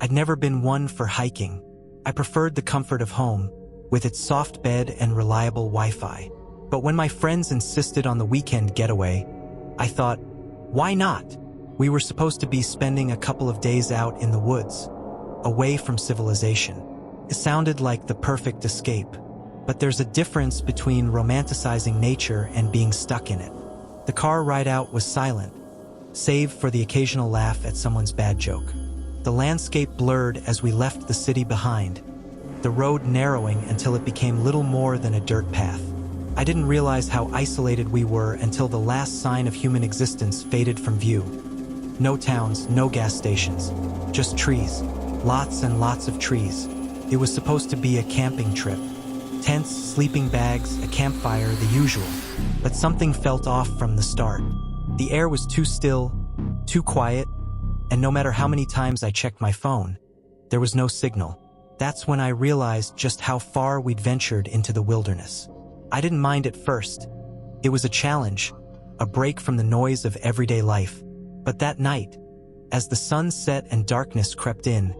I'd never been one for hiking. I preferred the comfort of home, with its soft bed and reliable Wi-Fi. But when my friends insisted on the weekend getaway, I thought, why not? We were supposed to be spending a couple of days out in the woods, away from civilization. It sounded like the perfect escape. But there's a difference between romanticizing nature and being stuck in it. The car ride out was silent, save for the occasional laugh at someone's bad joke. The landscape blurred as we left the city behind, the road narrowing until it became little more than a dirt path. I didn't realize how isolated we were until the last sign of human existence faded from view. No towns, no gas stations, just trees. Lots and lots of trees. It was supposed to be a camping trip. Tents, sleeping bags, a campfire, the usual. But something felt off from the start. The air was too still, too quiet, and no matter how many times I checked my phone, there was no signal. That's when I realized just how far we'd ventured into the wilderness. I didn't mind at first. It was a challenge, a break from the noise of everyday life. But that night, as the sun set and darkness crept in,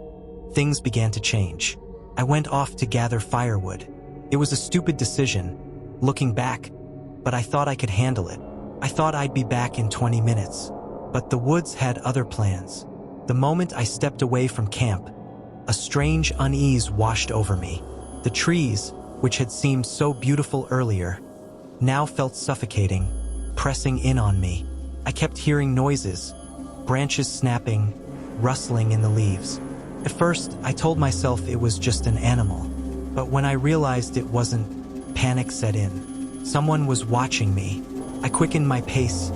things began to change. I went off to gather firewood. It was a stupid decision, looking back, but I thought I could handle it. I thought I'd be back in 20 minutes. But the woods had other plans. The moment I stepped away from camp, a strange unease washed over me. The trees, which had seemed so beautiful earlier, now felt suffocating, pressing in on me. I kept hearing noises, branches snapping, rustling in the leaves. At first, I told myself it was just an animal. But when I realized it wasn't, panic set in. Someone was watching me. I quickened my pace,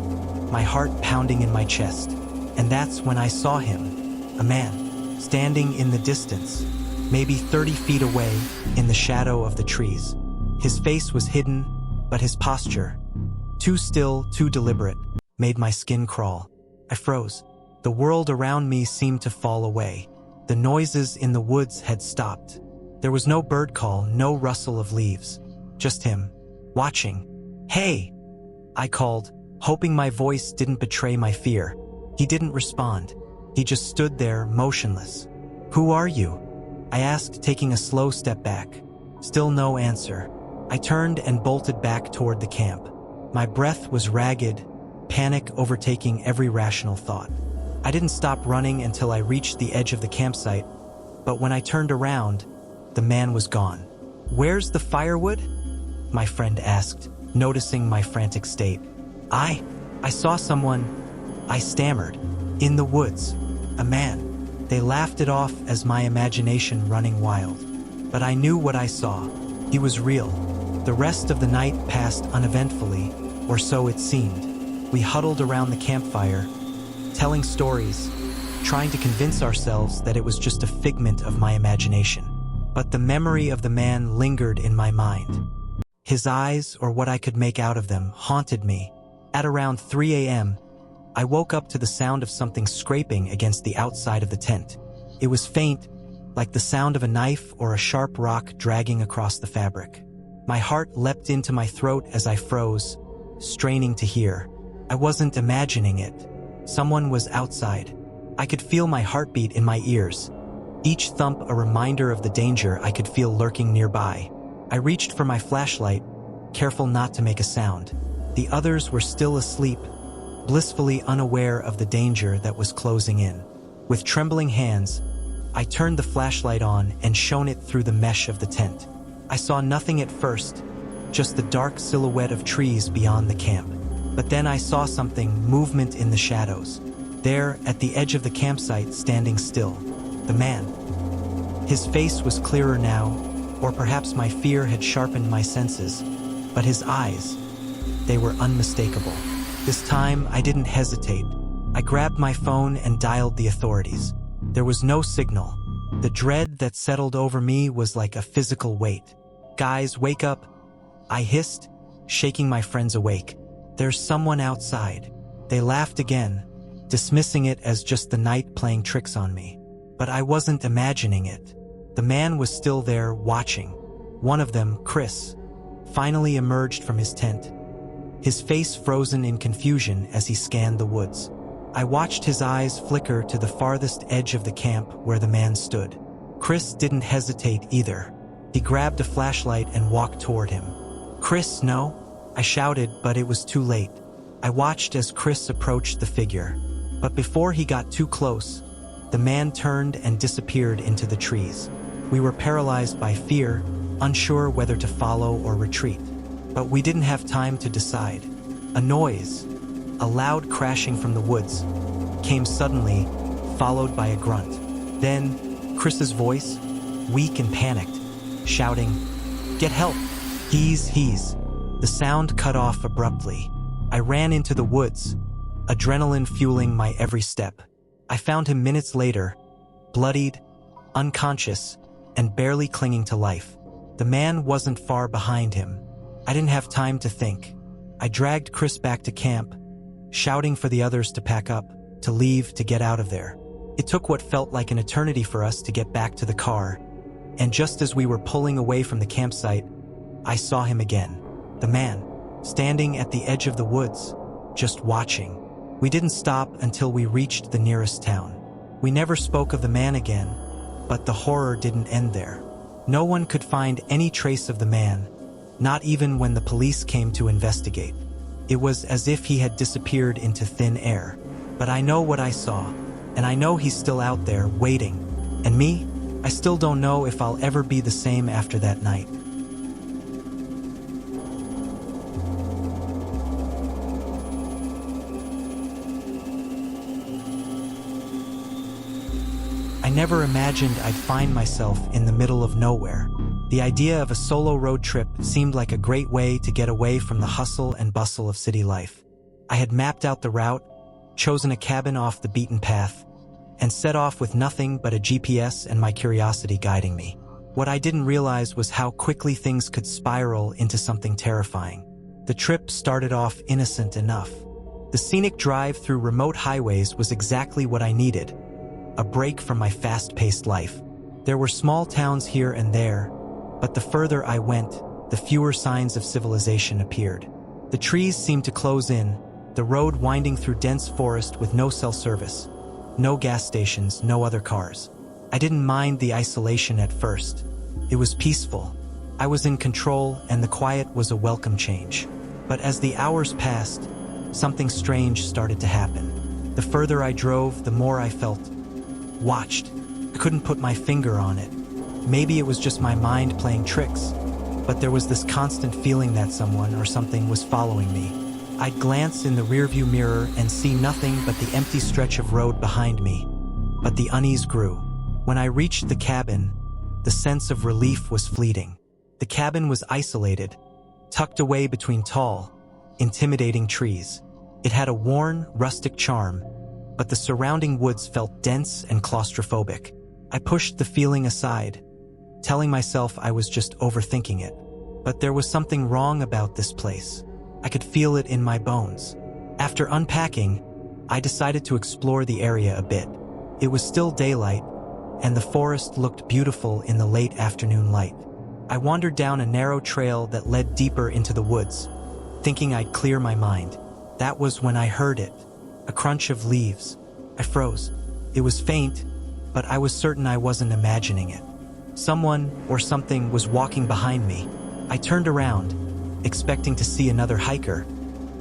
my heart pounding in my chest. And that's when I saw him, a man, standing in the distance, maybe 30 feet away in the shadow of the trees. His face was hidden, but his posture, too still, too deliberate, made my skin crawl. I froze. The world around me seemed to fall away. The noises in the woods had stopped. There was no bird call, no rustle of leaves. Just him, watching. "Hey!" I called, hoping my voice didn't betray my fear. He didn't respond. He just stood there, motionless. "Who are you?" I asked, taking a slow step back. Still no answer. I turned and bolted back toward the camp. My breath was ragged, panic overtaking every rational thought. I didn't stop running until I reached the edge of the campsite, but when I turned around, the man was gone. "Where's the firewood?" my friend asked, noticing my frantic state. I saw someone," I stammered, "in the woods. A man." They laughed it off as my imagination running wild. But I knew what I saw. He was real. The rest of the night passed uneventfully, or so it seemed. We huddled around the campfire, telling stories, trying to convince ourselves that it was just a figment of my imagination. But the memory of the man lingered in my mind. His eyes, or what I could make out of them, haunted me. At around 3 a.m., I woke up to the sound of something scraping against the outside of the tent. It was faint, like the sound of a knife or a sharp rock dragging across the fabric. My heart leapt into my throat as I froze, straining to hear. I wasn't imagining it. Someone was outside. I could feel my heartbeat in my ears, each thump a reminder of the danger I could feel lurking nearby. I reached for my flashlight, careful not to make a sound. The others were still asleep, blissfully unaware of the danger that was closing in. With trembling hands, I turned the flashlight on and shone it through the mesh of the tent. I saw nothing at first, just the dark silhouette of trees beyond the camp. But then I saw something, movement in the shadows. There, at the edge of the campsite, standing still, the man. His face was clearer now, or perhaps my fear had sharpened my senses, but his eyes, they were unmistakable. This time, I didn't hesitate. I grabbed my phone and dialed the authorities. There was no signal. The dread that settled over me was like a physical weight. "Guys, wake up!" I hissed, shaking my friends awake. "There's someone outside." They laughed again, dismissing it as just the night playing tricks on me. But I wasn't imagining it. The man was still there, watching. One of them, Chris, finally emerged from his tent, his face frozen in confusion as he scanned the woods. I watched his eyes flicker to the farthest edge of the camp where the man stood. Chris didn't hesitate either. He grabbed a flashlight and walked toward him. "Chris, no!" I shouted, but it was too late. I watched as Chris approached the figure. But before he got too close, the man turned and disappeared into the trees. We were paralyzed by fear, unsure whether to follow or retreat. But we didn't have time to decide. A noise, a loud crashing from the woods, came suddenly, followed by a grunt. Then, Chris's voice, weak and panicked, shouting, "Get help! He's..." The sound cut off abruptly. I ran into the woods, adrenaline fueling my every step. I found him minutes later, bloodied, unconscious, and barely clinging to life. The man wasn't far behind him. I didn't have time to think. I dragged Chris back to camp, shouting for the others to pack up, to leave, to get out of there. It took what felt like an eternity for us to get back to the car, and just as we were pulling away from the campsite, I saw him again. The man, standing at the edge of the woods, just watching. We didn't stop until we reached the nearest town. We never spoke of the man again, but the horror didn't end there. No one could find any trace of the man, not even when the police came to investigate. It was as if he had disappeared into thin air. But I know what I saw, and I know he's still out there, waiting. And me? I still don't know if I'll ever be the same after that night. I never imagined I'd find myself in the middle of nowhere. The idea of a solo road trip seemed like a great way to get away from the hustle and bustle of city life. I had mapped out the route, chosen a cabin off the beaten path, and set off with nothing but a GPS and my curiosity guiding me. What I didn't realize was how quickly things could spiral into something terrifying. The trip started off innocent enough. The scenic drive through remote highways was exactly what I needed. A break from my fast-paced life. There were small towns here and there, but the further I went, the fewer signs of civilization appeared. The trees seemed to close in, the road winding through dense forest with no cell service, no gas stations, no other cars. I didn't mind the isolation at first. It was peaceful. I was in control, and the quiet was a welcome change. But as the hours passed, something strange started to happen. The further I drove, the more I felt watched. I couldn't put my finger on it. Maybe it was just my mind playing tricks, but there was this constant feeling that someone or something was following me. I'd glance in the rearview mirror and see nothing but the empty stretch of road behind me. But the unease grew. When I reached the cabin, the sense of relief was fleeting. The cabin was isolated, tucked away between tall, intimidating trees. It had a worn, rustic charm, but the surrounding woods felt dense and claustrophobic. I pushed the feeling aside, telling myself I was just overthinking it. But there was something wrong about this place. I could feel it in my bones. After unpacking, I decided to explore the area a bit. It was still daylight, and the forest looked beautiful in the late afternoon light. I wandered down a narrow trail that led deeper into the woods, thinking I'd clear my mind. That was when I heard it. A crunch of leaves. I froze. It was faint, but I was certain I wasn't imagining it. Someone or something was walking behind me. I turned around, expecting to see another hiker,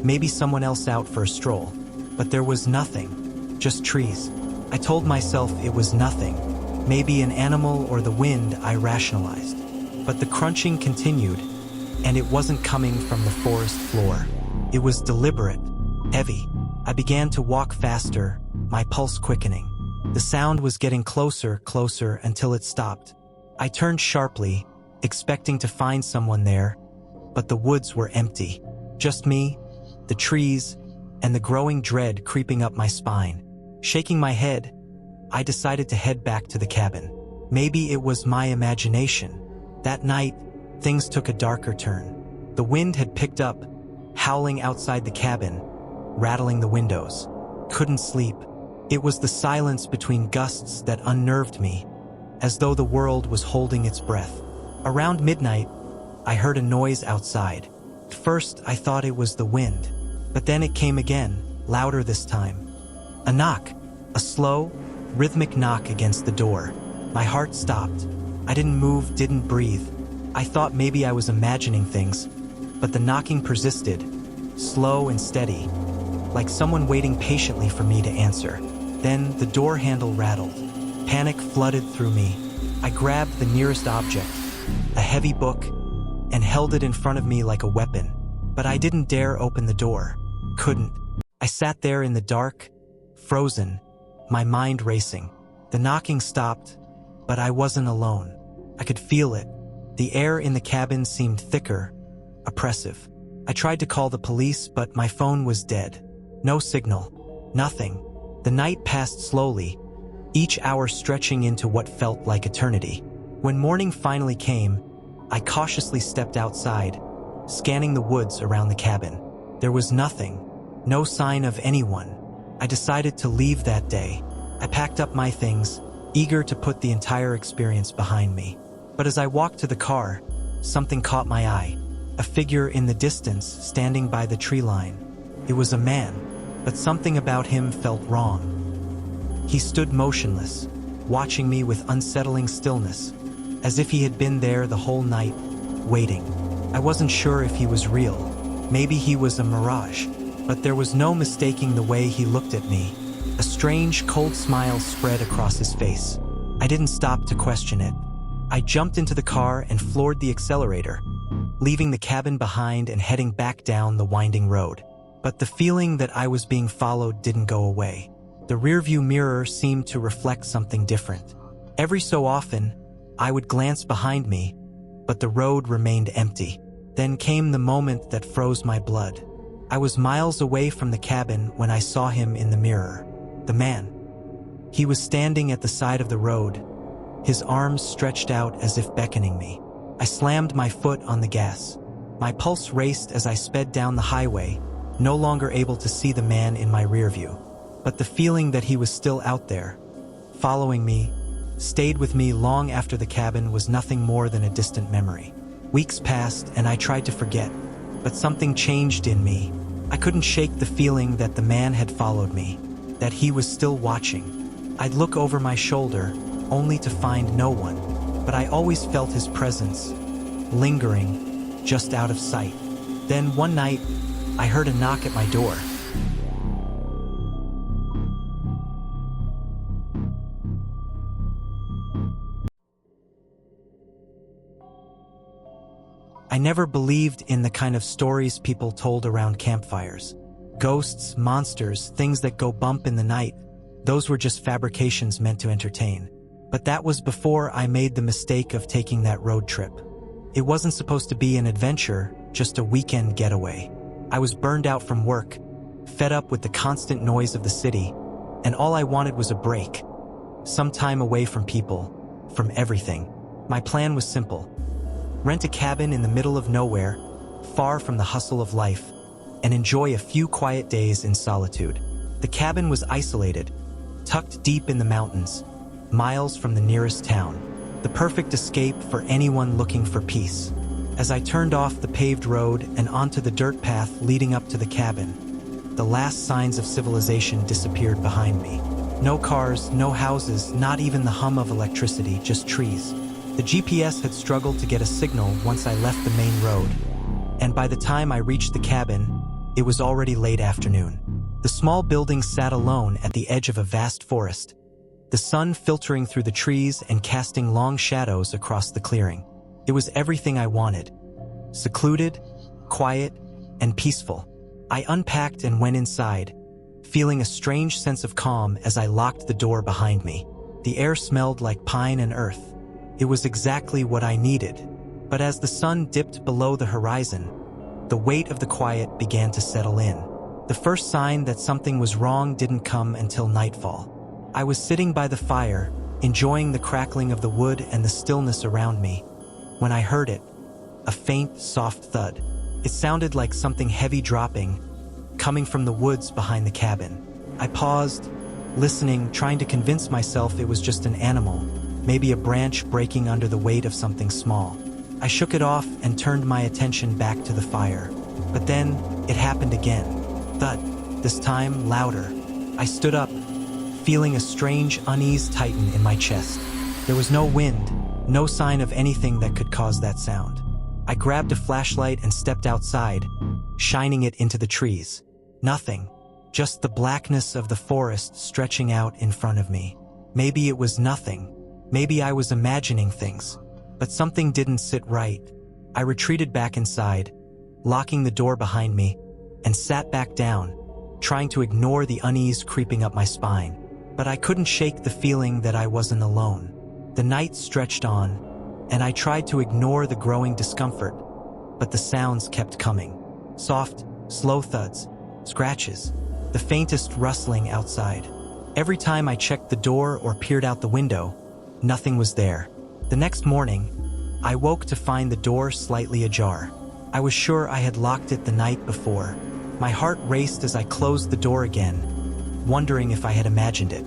maybe someone else out for a stroll. But there was nothing, just trees. I told myself it was nothing, maybe an animal or the wind, I rationalized. But the crunching continued, and it wasn't coming from the forest floor. It was deliberate, heavy. I began to walk faster, my pulse quickening. The sound was getting closer until it stopped. I turned sharply, expecting to find someone there, but the woods were empty. Just me, the trees, and the growing dread creeping up my spine. Shaking my head, I decided to head back to the cabin. Maybe it was my imagination. That night, things took a darker turn. The wind had picked up, howling outside the cabin, rattling the windows. Couldn't sleep. It was the silence between gusts that unnerved me, as though the world was holding its breath. Around midnight, I heard a noise outside. At first, I thought it was the wind, but then it came again, louder this time. A knock. A slow, rhythmic knock against the door. My heart stopped. I didn't move, didn't breathe. I thought maybe I was imagining things, but the knocking persisted, slow and steady, like someone waiting patiently for me to answer. Then the door handle rattled. Panic flooded through me. I grabbed the nearest object, a heavy book, and held it in front of me like a weapon. But I didn't dare open the door. Couldn't. I sat there in the dark, frozen, my mind racing. The knocking stopped, but I wasn't alone. I could feel it. The air in the cabin seemed thicker, oppressive. I tried to call the police, but my phone was dead. No signal. Nothing. The night passed slowly, each hour stretching into what felt like eternity. When morning finally came, I cautiously stepped outside, scanning the woods around the cabin. There was nothing, no sign of anyone. I decided to leave that day. I packed up my things, eager to put the entire experience behind me. But as I walked to the car, something caught my eye. A figure in the distance, standing by the tree line. It was a man, but something about him felt wrong. He stood motionless, watching me with unsettling stillness, as if he had been there the whole night, waiting. I wasn't sure if he was real. Maybe he was a mirage, but there was no mistaking the way he looked at me. A strange, cold smile spread across his face. I didn't stop to question it. I jumped into the car and floored the accelerator, leaving the cabin behind and heading back down the winding road. But the feeling that I was being followed didn't go away. The rearview mirror seemed to reflect something different. Every so often, I would glance behind me, but the road remained empty. Then came the moment that froze my blood. I was miles away from the cabin when I saw him in the mirror. The man. He was standing at the side of the road, his arms stretched out as if beckoning me. I slammed my foot on the gas. My pulse raced as I sped down the highway, no longer able to see the man in my rearview. But the feeling that he was still out there, following me, stayed with me long after the cabin was nothing more than a distant memory. Weeks passed and I tried to forget, but something changed in me. I couldn't shake the feeling that the man had followed me, that he was still watching. I'd look over my shoulder, only to find no one, but I always felt his presence, lingering, just out of sight. Then one night, I heard a knock at my door. I never believed in the kind of stories people told around campfires. Ghosts, monsters, things that go bump in the night, those were just fabrications meant to entertain. But that was before I made the mistake of taking that road trip. It wasn't supposed to be an adventure, just a weekend getaway. I was burned out from work, fed up with the constant noise of the city, and all I wanted was a break. Some time away from people, from everything. My plan was simple. Rent a cabin in the middle of nowhere, far from the hustle of life, and enjoy a few quiet days in solitude. The cabin was isolated, tucked deep in the mountains, miles from the nearest town. The perfect escape for anyone looking for peace. As I turned off the paved road and onto the dirt path leading up to the cabin, the last signs of civilization disappeared behind me. No cars, no houses, not even the hum of electricity, just trees. The GPS had struggled to get a signal once I left the main road, and by the time I reached the cabin, it was already late afternoon. The small building sat alone at the edge of a vast forest, the sun filtering through the trees and casting long shadows across the clearing. It was everything I wanted. Secluded, quiet, and peaceful. I unpacked and went inside, feeling a strange sense of calm as I locked the door behind me. The air smelled like pine and earth. It was exactly what I needed. But as the sun dipped below the horizon, the weight of the quiet began to settle in. The first sign that something was wrong didn't come until nightfall. I was sitting by the fire, enjoying the crackling of the wood and the stillness around me, when I heard it, a faint, soft thud. It sounded like something heavy dropping, coming from the woods behind the cabin. I paused, listening, trying to convince myself it was just an animal, maybe a branch breaking under the weight of something small. I shook it off and turned my attention back to the fire. But then, it happened again. Thud. This time, louder. I stood up, feeling a strange unease tighten in my chest. There was no wind, no sign of anything that could cause that sound. I grabbed a flashlight and stepped outside, shining it into the trees. Nothing, just the blackness of the forest stretching out in front of me. Maybe it was nothing. Maybe I was imagining things. But something didn't sit right. I retreated back inside, locking the door behind me, and sat back down, trying to ignore the unease creeping up my spine. But I couldn't shake the feeling that I wasn't alone. The night stretched on, and I tried to ignore the growing discomfort, but the sounds kept coming. Soft, slow thuds, scratches, the faintest rustling outside. Every time I checked the door or peered out the window, nothing was there. The next morning, I woke to find the door slightly ajar. I was sure I had locked it the night before. My heart raced as I closed the door again, wondering if I had imagined it.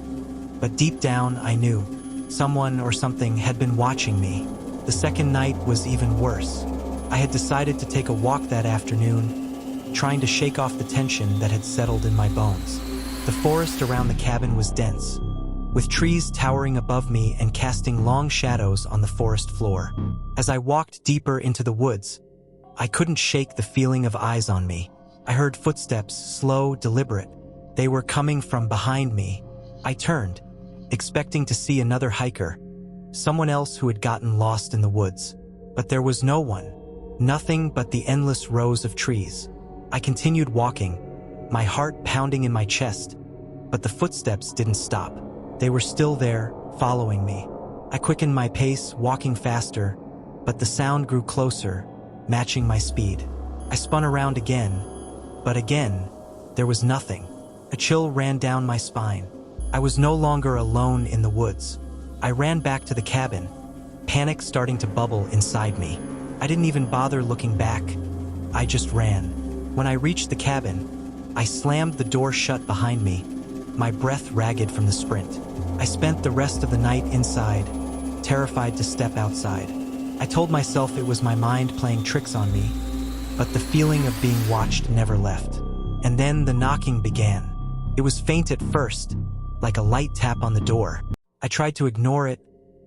But deep down, I knew someone or something had been watching me. The second night was even worse. I had decided to take a walk that afternoon, trying to shake off the tension that had settled in my bones. The forest around the cabin was dense, with trees towering above me and casting long shadows on the forest floor. As I walked deeper into the woods, I couldn't shake the feeling of eyes on me. I heard footsteps, slow, deliberate. They were coming from behind me. I turned, expecting to see another hiker, someone else who had gotten lost in the woods. But there was no one, nothing but the endless rows of trees. I continued walking, my heart pounding in my chest, but the footsteps didn't stop. They were still there, following me. I quickened my pace, walking faster, but the sound grew closer, matching my speed. I spun around again, but again, there was nothing. A chill ran down my spine. I was no longer alone in the woods. I ran back to the cabin, panic starting to bubble inside me. I didn't even bother looking back. I just ran. When I reached the cabin, I slammed the door shut behind me, my breath ragged from the sprint. I spent the rest of the night inside, terrified to step outside. I told myself it was my mind playing tricks on me, but the feeling of being watched never left. And then the knocking began. It was faint at first, like a light tap on the door. I tried to ignore it,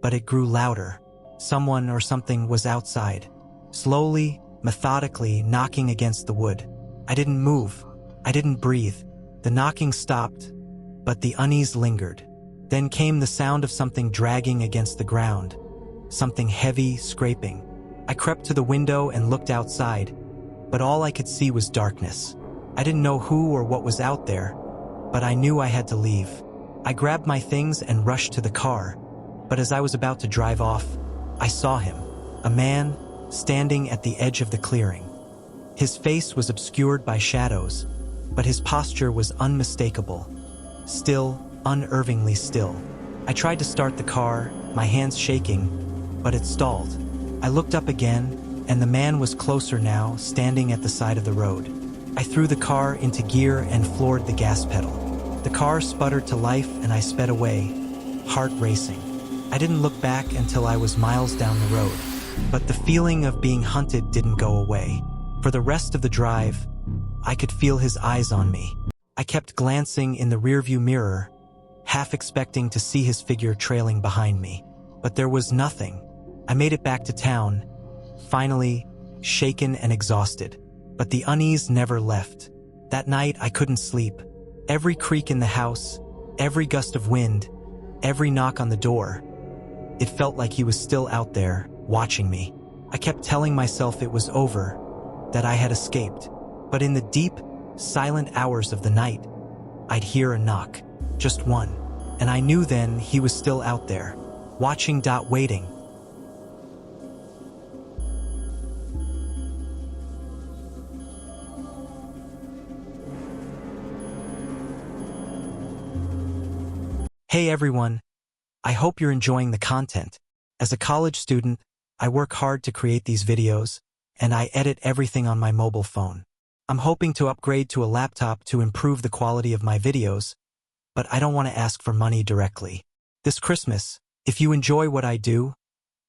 but it grew louder. Someone or something was outside, slowly, methodically knocking against the wood. I didn't move. I didn't breathe. The knocking stopped, but the unease lingered. Then came the sound of something dragging against the ground, something heavy, scraping. I crept to the window and looked outside, but all I could see was darkness. I didn't know who or what was out there, but I knew I had to leave. I grabbed my things and rushed to the car, but as I was about to drive off, I saw him, a man standing at the edge of the clearing. His face was obscured by shadows, but his posture was unmistakable. Still, unnervingly still. I tried to start the car, my hands shaking, but it stalled. I looked up again, and the man was closer now, standing at the side of the road. I threw the car into gear and floored the gas pedal. The car sputtered to life and I sped away, heart racing. I didn't look back until I was miles down the road, but the feeling of being hunted didn't go away. For the rest of the drive, I could feel his eyes on me. I kept glancing in the rearview mirror, half expecting to see his figure trailing behind me. But there was nothing. I made it back to town, finally, shaken and exhausted. But the unease never left. That night I couldn't sleep. Every creak in the house, every gust of wind, every knock on the door, it felt like he was still out there, watching me. I kept telling myself it was over, that I had escaped. But in the deep, silent hours of the night, I'd hear a knock, just one. And I knew then he was still out there, watching, waiting. Hey everyone, I hope you're enjoying the content. As a college student, I work hard to create these videos, and I edit everything on my mobile phone. I'm hoping to upgrade to a laptop to improve the quality of my videos, but I don't want to ask for money directly. This Christmas, if you enjoy what I do,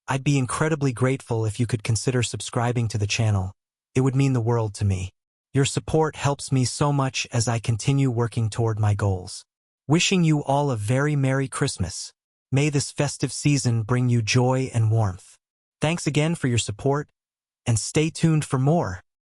I'd be incredibly grateful if you could consider subscribing to the channel. It would mean the world to me. Your support helps me so much as I continue working toward my goals. Wishing you all a very Merry Christmas. May this festive season bring you joy and warmth. Thanks again for your support, and stay tuned for more.